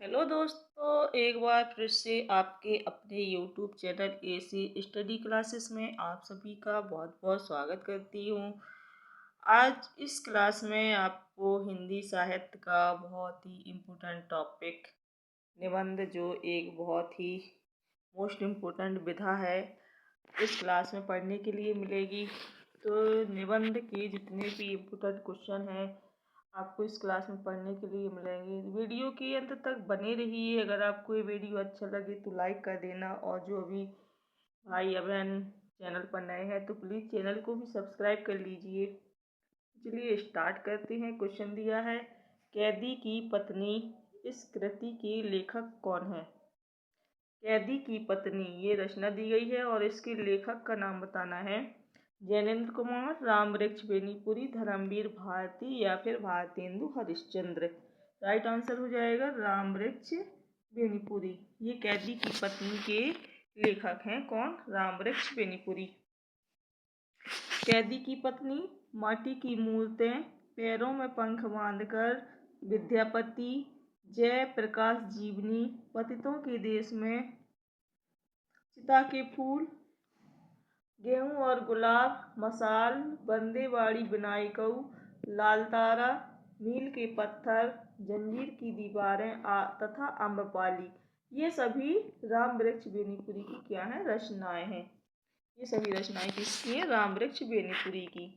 Hello दोस्तों, एक बार फिर से आपके अपने YouTube channel AC study classes में आप सभी का बहुत बहुत स्वागत करती हूँ। आज इस क्लास में आपको हिंदी साहित्य का बहुत ही इम्पोर्टेंट टॉपिक निबंध, जो एक बहुत ही मोस्ट इम्पोर्टेंट विधा है, इस क्लास में पढ़ने के लिए मिलेगी। तो निबंध के जितने भी इम्पोर्टेंट क्वेश्चन हैं आपको इस क्लास में पढ़ने के लिए मिलेंगे। वीडियो के अंत तक बने रहिए। अगर आपको ये वीडियो अच्छा लगे तो लाइक कर देना, और जो अभी भाई या बहन चैनल पर नए हैं तो प्लीज़ चैनल को भी सब्सक्राइब कर लीजिए। चलिए स्टार्ट करते हैं। क्वेश्चन दिया है, कैदी की पत्नी इस कृति के लेखक कौन है? कैदी की पत्नी ये रचना दी गई है और इसके लेखक का नाम बताना है। जैनेन्द्र कुमार, रामवृक्ष बेनीपुरी, धर्मवीर भारती या फिर भारतेंदु हरिश्चंद्र। राइट आंसर हो जाएगा रामवृक्ष बेनीपुरी। ये कैदी की पत्नी के लेखक हैं कौन? रामवृक्ष बेनीपुरी। कैदी की पत्नी, माटी की मूर्तें, पैरों में पंख बांधकर, विद्यापति, जय प्रकाश जीवनी, पतितों के देश में, चिता के फूल, गेहूं और गुलाब, मसाल, बंदेवाड़ी बिनाई कऊ, लाल तारा, मील के पत्थर, जंजीर की दीवारें तथा आम्रपाली। ये सभी रामवृक्ष बेनीपुरी की क्या हैं? रचनाएं हैं। ये सभी रचनाएं किसकी हैं? रामवृक्ष बेनीपुरी की।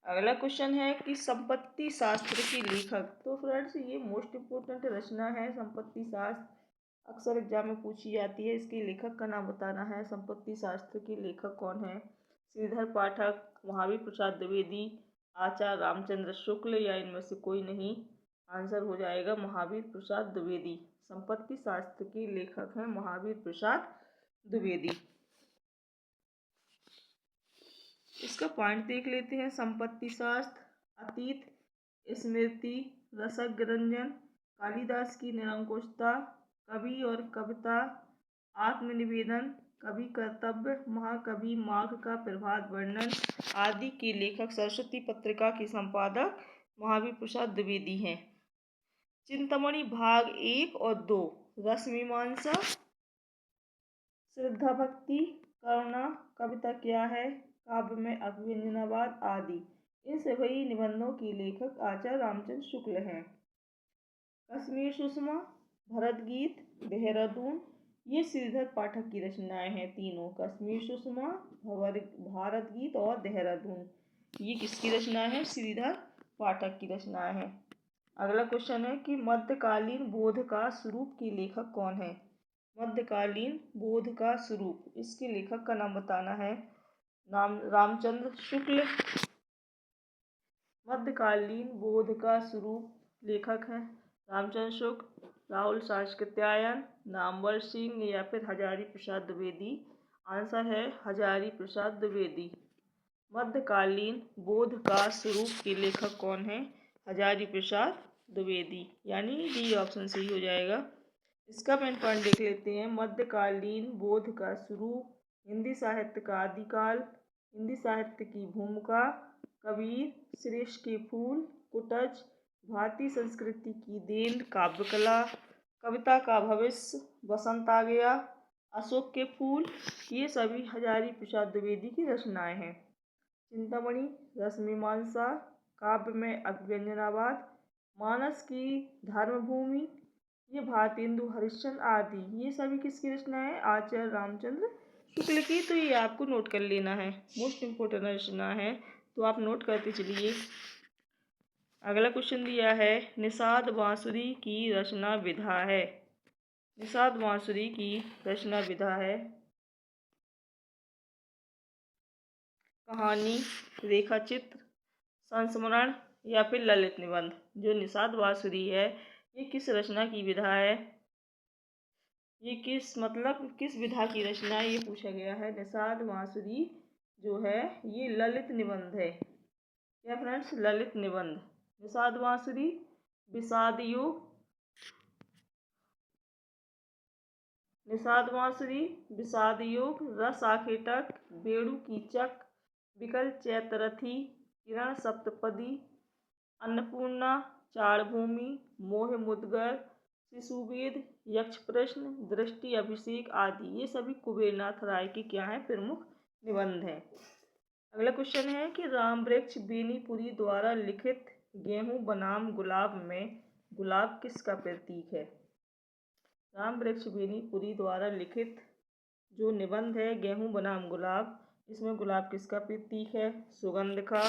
अगला क्वेश्चन है कि संपत्ति शास्त्र के लेखक। तो फ्रेंड्स, ये मोस्ट इम्पोर्टेंट रचना है संपत्ति शास्त्र, अक्सर एग्जाम में पूछी जाती है। इसके लेखक का नाम बताना है। संपत्ति शास्त्र के लेखक कौन है? श्रीधर पाठक, महावीर प्रसाद द्विवेदी, आचार्य रामचंद्र शुक्ल या इनमें से कोई नहीं। आंसर हो जाएगा महावीर प्रसाद द्विवेदी। संपत्ति शास्त्र के लेखक हैं महावीर प्रसाद द्विवेदी। इसका पॉइंट देख लेते हैं। संपत्ति शास्त्र, अतीत, स्मृति, रसक रंजन, कालिदास की निरंकुशता, कवि और कविता, आत्मनिवेदन, कवि कर्तव्य, महाकवि माघ का प्रभात वर्णन आदि के लेखक सरस्वती पत्रिका के संपादक महावीर प्रसाद द्विवेदी हैं। चिंतामणि भाग 1 और 2, रस मीमांसा, श्रद्धा भक्ति, करुणा, कविता क्या है, काव्य में अभिव्यंजनावाद आदि, इन सभी निबंधों के लेखक आचार्य रामचंद्र शुक्ल हैं। कश्मीर सुषमा, भरत गीत, देहरादून, ये श्रीधर पाठक की रचनाएं हैं तीनों। कश्मीर सुषमा, भारत गीत और देहरादून, ये किसकी रचना है? श्रीधर पाठक की रचनाएं हैं। अगला क्वेश्चन है कि मध्यकालीन बोध का स्वरूप के लेखक कौन है? मध्यकालीन बोध का स्वरूप, इसके लेखक का नाम बताना है। नाम रामचंद्र शुक्ल। मध्यकालीन बोध का स्वरूप लेखक हैं रामचंद्र शुक्ल, राहुल सांकृत्यायन, नामवर सिंह या फिर हजारी प्रसाद द्विवेदी। आंसर है हजारी प्रसाद द्विवेदी। मध्यकालीन बोध का स्वरूप के लेखक कौन है? हजारी प्रसाद द्विवेदी, यानी डी ऑप्शन सही हो जाएगा। इसका मेन पॉइंट देख लेते हैं। मध्यकालीन बोध का स्वरूप, हिंदी साहित्य का आदिकाल, हिंदी साहित्य की भूमिका, कबीर, श्रेष्ठ के फूल, कुटज, भारतीय संस्कृति की देन, काव्यकला, कविता का भविष्य, बसंत आ गया, अशोक के फूल, ये सभी हजारी प्रसाद द्विवेदी की रचनाएं हैं। चिंतामणि, रसमीमांसा, काव्य में अभिव्यंजनावाद, मानस की धर्मभूमि, ये भारतेंदु हरिश्चंद्र आदि, ये सभी किसकी रचना है? आचार्य रामचंद्र शुक्ल की। तो ये आपको नोट कर लेना है, मोस्ट इम्पोर्टेंट रचना है, तो आप नोट करते चलिए। अगला क्वेश्चन दिया है, निषाद बांसुरी की रचना विधा है। निषाद बांसुरी की रचना विधा है कहानी, रेखाचित्र, संस्मरण या फिर ललित निबंध। जो निषाद बांसुरी है ये किस रचना की विधा है? ये किस विधा की रचना है, ये पूछा गया है। निषाद बांसुरी जो है ये ललित निबंध है। क्या फ्रेंड्स? ललित निबंध। निषाद बांसुरी, विषाद योग, निषाद बांसुरी, विषाद योग, रस आखेटक, बेड़ू कीचक, विकल चैतरथी, किरण सप्तपदी, अन्नपूर्णा, चार भूमि, मोह मुदगर, शिशुवेद, यक्ष प्रश्न, दृष्टि अभिषेक आदि ये सभी कुबेरनाथ राय के क्या हैं, प्रमुख निबंध हैं। अगला क्वेश्चन है कि राम वृक्ष बेनीपुरी द्वारा लिखित गेहूं बनाम गुलाब में गुलाब किसका प्रतीक है। राम वृक्ष बेनीपुरी द्वारा लिखित जो निबंध है गेहूं बनाम गुलाब, इसमें गुलाब किसका प्रतीक है, सुगंध का,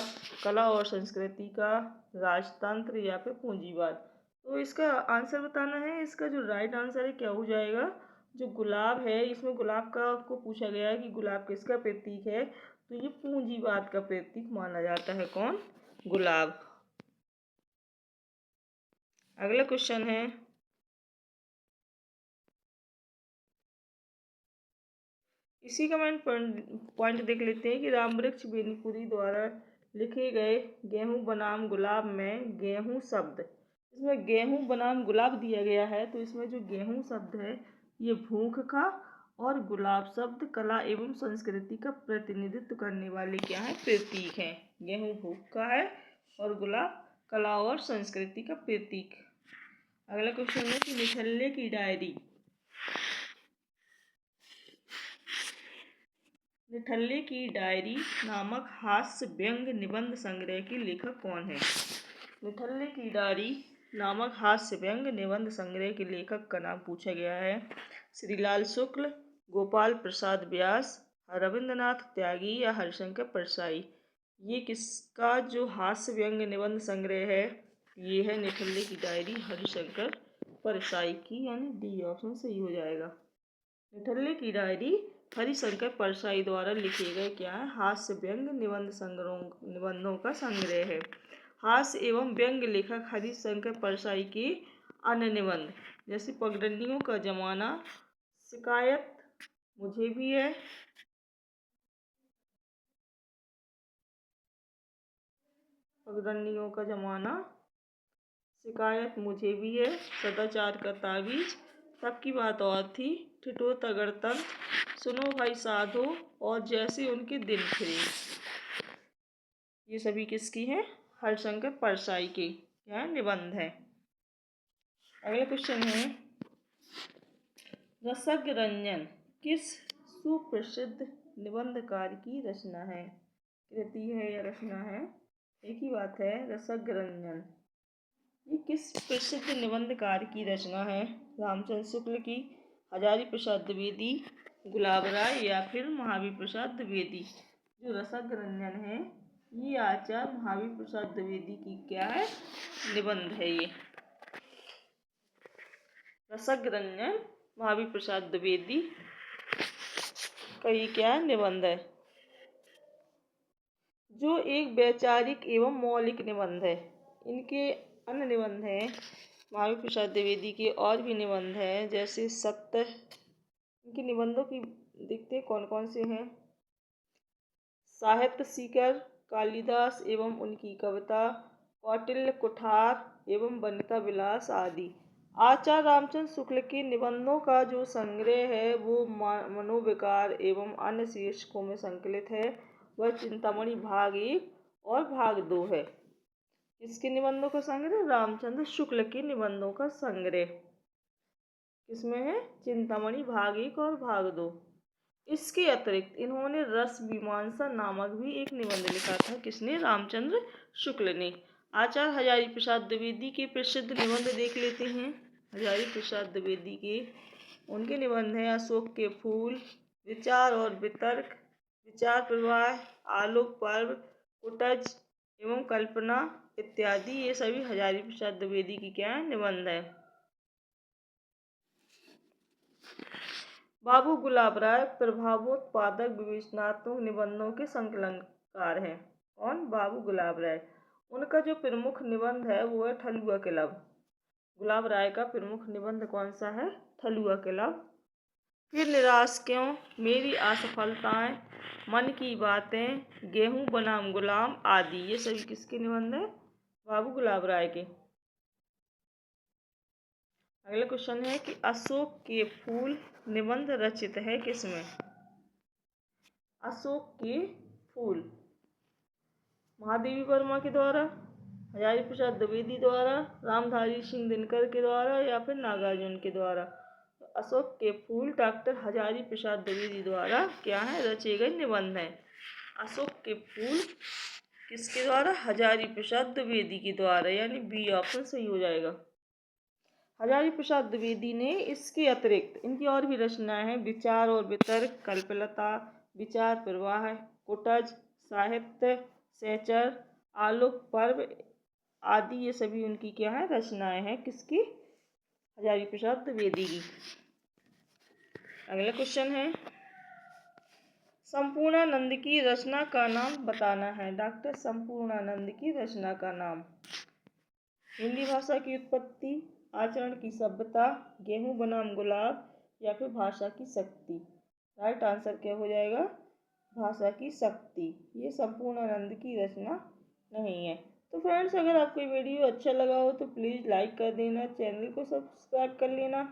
कला और संस्कृति का, राजतंत्र या फिर पूंजीवाद। तो इसका आंसर बताना है। इसका जो राइट आंसर है क्या हो जाएगा, जो गुलाब है इसमें गुलाब का को पूछा गया है कि गुलाब किसका प्रतीक है, तो ये पूंजीवाद का प्रतीक माना जाता है। कौन, गुलाब। अगला क्वेश्चन है इसी का मैंने पॉइंट देख लेते हैं कि राम वृक्ष बेनीपुरी द्वारा लिखे गए गेहूं बनाम गुलाब में गेहूं शब्द, इसमें गेहूं बनाम गुलाब दिया गया है, तो इसमें जो गेहूं शब्द है ये भूख का और गुलाब शब्द कला एवं संस्कृति का प्रतिनिधित्व करने वाले क्या है, प्रतीक हैं। गेहूं भूख का है और गुलाब कला और संस्कृति का प्रतीक। अगला क्वेश्चन है कि निठल्ले की डायरी, निठल्ले की डायरी नामक हास्य व्यंग निबंध संग्रह के लेखक कौन है। निठल्ले की डायरी नामक हास्य व्यंग निबंध संग्रह के लेखक का नाम पूछा गया है। श्रीलाल शुक्ल, गोपाल प्रसाद व्यास, रविंद्रनाथ त्यागी या हरिशंकर परसाई। ये किसका जो हास्य व्यंग निबंध संग्रह है, ये है निठल्ले की डायरी हरिशंकर परसाई की, यानी डी ऑप्शन सही हो जाएगा। निठल्ले की डायरी हरिशंकर परसाई द्वारा लिखे गए क्या है, हास्य व्यंग निबंधों का संग्रह है। हास्य एवं व्यंग लेखक हरिशंकर परसाई के अन्य निबंध जैसे पगडंडियों का जमाना, शिकायत मुझे भी है, पगडंडियों का जमाना, शिकायत मुझे भी है, सदाचार का ताबीज, तब की बात और थी, ठिठुर तगड़तन, सुनो भाई साधो और जैसे उनके दिन फिरे, ये सभी किसकी हैं, हरिशंकर परसाई के क्या निबंध है। अगला क्वेश्चन है रसज्ञ रंजन किस सुप्रसिद्ध निबंधकार की रचना है, कृति है या रचना है, एक ही बात है। रसज्ञ रंजन ये किस प्रसिद्ध निबंधकार की रचना है, रामचंद्र शुक्ल की, हजारी प्रसाद द्विवेदी, गुलाब राय या फिर महावीर प्रसाद द्विवेदी। जो रसज्ञ रंजन है ये आचार्य महावीर प्रसाद द्विवेदी की क्या है, निबंध है। ये रसज्ञ रंजन महावीर प्रसाद द्विवेदी का ये क्या निबंध है, जो एक वैचारिक एवं मौलिक निबंध है। इनके अन्य निबंध हैं महावीर प्रसाद द्विवेदी के, और भी निबंध हैं जैसे सत्य। इनके निबंधों की देखते हैं कौन कौन से हैं। साहित्य सीकर, कालिदास एवं उनकी कविता, कौटिल्य कुठार एवं वनिता विलास आदि। आचार्य रामचंद्र शुक्ल के निबंधों का जो संग्रह है वो मनोविकार एवं अन्य शीर्षकों में संकलित है। वह चिंतामणि भाग 1 और भाग 2 है। किसके निबंधों का संग्रह, रामचंद्र शुक्ल के निबंधों का संग्रह किसमें है, चिंतामणि भाग 1 और भाग 2। इसके अतिरिक्त इन्होंने रस मीमांसा नामक भी एक निबंध लिखा था, किसने, रामचंद्र शुक्ल ने। आचार्य हजारी प्रसाद द्विवेदी के प्रसिद्ध निबंध देख लेते हैं। हजारी प्रसाद द्विवेदी के उनके निबंध हैं अशोक के फूल, विचार और वितर्क, विचार प्रवाह, आलोक पर्व, कुटज एवं कल्पना इत्यादि। ये सभी हजारी प्रसाद द्विवेदी की क्या है, निबंध है। बाबू गुलाब राय प्रभावोत्पादक विवेचनात्मक निबंधों के संकलनकार हैं। कौन, बाबू गुलाब राय। उनका जो प्रमुख निबंध है वो है ठलुआ क्लब। गुलाब राय का प्रमुख निबंध कौन सा है, ठलुआ क्लब। फिर निराश क्यों, मेरी असफलताएं, मन की बातें, गेहूं बनाम गुलाम आदि। ये सभी किसके निबंध है, बाबू गुलाब राय के। अगला क्वेश्चन है कि अशोक के फूल निबंध रचित है किसमें। अशोक के फूल महादेवी वर्मा के द्वारा, हजारी प्रसाद द्विवेदी द्वारा, रामधारी सिंह दिनकर के द्वारा या फिर नागार्जुन के द्वारा। तो अशोक के फूल डॉक्टर हजारी प्रसाद द्विवेदी द्वारा क्या है, रचे गए निबंध हैं। अशोक के फूल किसके द्वारा, हजारी प्रसाद द्विवेदी के द्वारा, यानी बी ऑप्शन सही हो जाएगा। हजारी प्रसाद द्विवेदी ने इसके अतिरिक्त इनकी और भी रचनाएं हैं, विचार और वितर्क, कल्पलता, विचार प्रवाह, कुटज, साहित्य, सहचर, आलोक पर्व आदि, ये सभी उनकी क्या है, रचनाएं हैं, किसकी, हजारी प्रसाद द्विवेदी की। अगला क्वेश्चन है, संपूर्णानंद की रचना का नाम बताना है। डॉक्टर संपूर्णानंद की रचना का नाम, हिंदी भाषा की उत्पत्ति, आचरण की सभ्यता, गेहूं बनाम गुलाब या फिर भाषा की शक्ति। राइट आंसर क्या हो जाएगा, भाषा की शक्ति। ये संपूर्णानंद की रचना नहीं है। तो फ्रेंड्स, अगर आपको ये वीडियो अच्छा लगा हो तो प्लीज़ लाइक कर देना, चैनल को सब्सक्राइब कर लेना।